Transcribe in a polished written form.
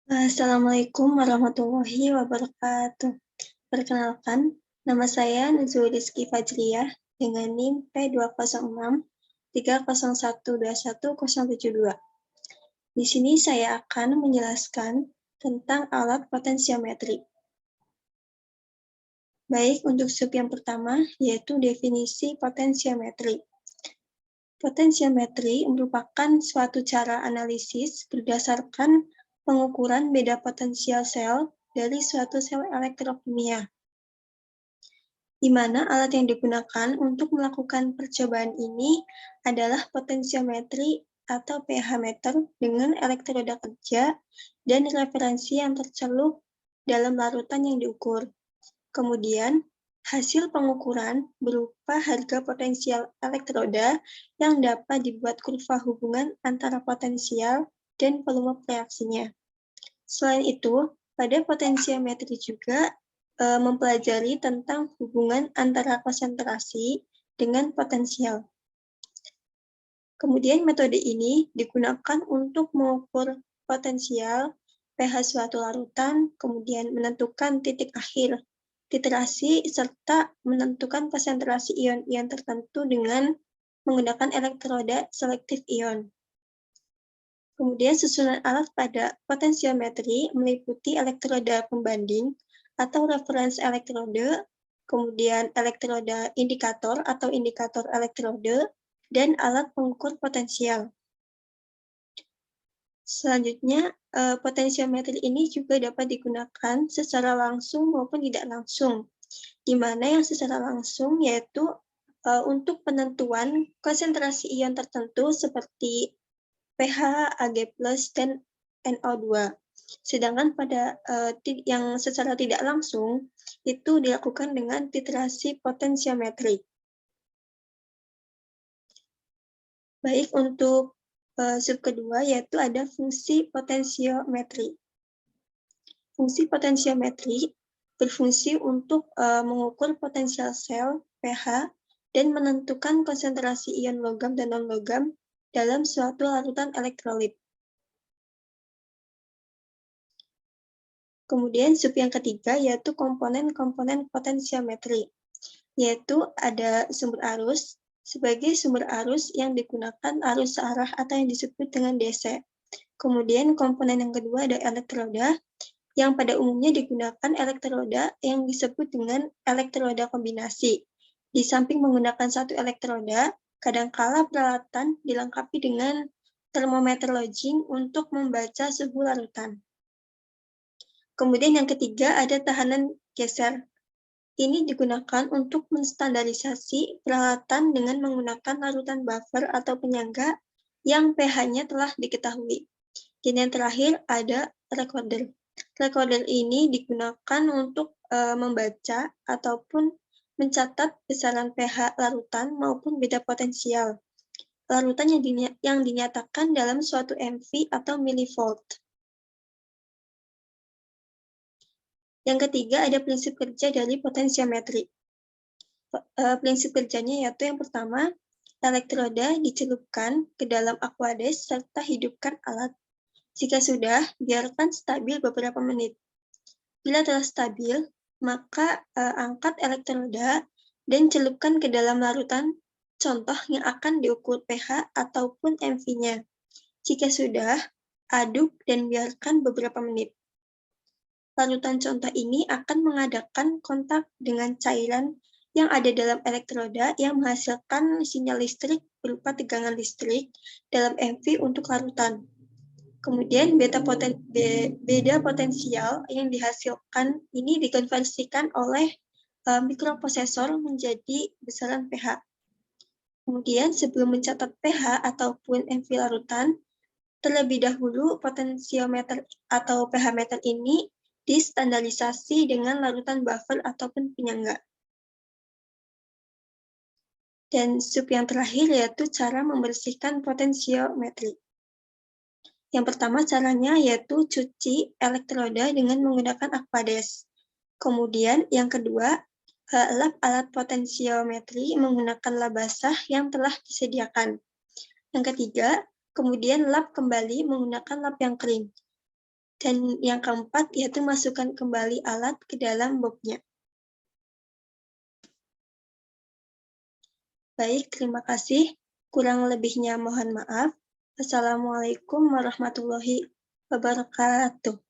Assalamualaikum warahmatullahi wabarakatuh. Perkenalkan, nama saya Nuzul Rizky Fajriyah dengan NIM P20630121072. Di sini saya akan menjelaskan tentang alat potensiometri. Baik, untuk sub yang pertama, yaitu definisi potensiometri. Potensiometri merupakan suatu cara analisis berdasarkan pengukuran beda potensial sel dari suatu sel elektrokimia, di mana alat yang digunakan untuk melakukan percobaan ini adalah potensiometri atau pH meter dengan elektroda kerja dan referensi yang tercelup dalam larutan yang diukur. Kemudian, hasil pengukuran berupa harga potensial elektroda yang dapat dibuat kurva hubungan antara potensial dan volume reaksinya. Selain itu, pada potensiometri juga mempelajari tentang hubungan antara konsentrasi dengan potensial. Kemudian metode ini digunakan untuk mengukur potensial, pH suatu larutan, kemudian menentukan titik akhir titrasi, serta menentukan konsentrasi ion-ion tertentu dengan menggunakan elektroda selektif ion. Kemudian susunan alat pada potensiometri meliputi elektroda pembanding atau reference elektrode, kemudian elektroda indikator atau indikator elektrode, dan alat pengukur potensial. Selanjutnya, potensiometri ini juga dapat digunakan secara langsung maupun tidak langsung, di mana yang secara langsung yaitu untuk penentuan konsentrasi ion tertentu seperti pH, Ag+, dan NO2. Sedangkan pada yang secara tidak langsung itu dilakukan dengan titrasi potensiometri. Baik, untuk sub kedua yaitu ada fungsi potensiometri. Fungsi potensiometri berfungsi untuk mengukur potensial sel, pH, dan menentukan konsentrasi ion logam dan non-logam dalam suatu larutan elektrolit. Kemudian sub yang ketiga yaitu komponen-komponen potensiometri, yaitu ada sumber arus. Sebagai sumber arus yang digunakan arus searah atau yang disebut dengan DC. Kemudian komponen yang kedua ada elektroda, yang pada umumnya digunakan elektroda yang disebut dengan elektroda kombinasi. Di samping menggunakan satu elektroda, kadangkala peralatan dilengkapi dengan termometer loging untuk membaca suhu larutan. Kemudian yang ketiga ada tahanan geser. Ini digunakan untuk menstandarisasi peralatan dengan menggunakan larutan buffer atau penyangga yang pH-nya telah diketahui. Dan yang terakhir ada recorder. Recorder ini digunakan untuk membaca ataupun mencatat besaran pH larutan maupun beda potensial larutan yang dinyatakan dalam suatu MV atau millivolt. Yang ketiga ada prinsip kerja dari potensiometri. Prinsip kerjanya yaitu yang pertama, elektroda dicelupkan ke dalam aqueous serta hidupkan alat. Jika sudah, biarkan stabil beberapa menit. Bila telah stabil, maka angkat elektroda dan celupkan ke dalam larutan contoh yang akan diukur pH ataupun MV-nya. Jika sudah, aduk dan biarkan beberapa menit. Larutan contoh ini akan mengadakan kontak dengan cairan yang ada dalam elektroda yang menghasilkan sinyal listrik berupa tegangan listrik dalam MV untuk larutan. Kemudian beda potensial yang dihasilkan ini dikonversikan oleh mikroprosesor menjadi besaran pH. Kemudian sebelum mencatat pH ataupun MV larutan, terlebih dahulu potensiometer atau pH meter ini distandarisasi dengan larutan buffer ataupun penyangga. Dan sub yang terakhir yaitu cara membersihkan potensiometri. Yang pertama caranya yaitu cuci elektroda dengan menggunakan aqueous. Kemudian yang kedua, lap alat potensiometri menggunakan lap basah yang telah disediakan. Yang ketiga, kemudian lap kembali menggunakan lap yang kering. Dan yang keempat yaitu masukkan kembali alat ke dalam boxnya. Baik, terima kasih. Kurang lebihnya mohon maaf. Assalamualaikum warahmatullahi wabarakatuh.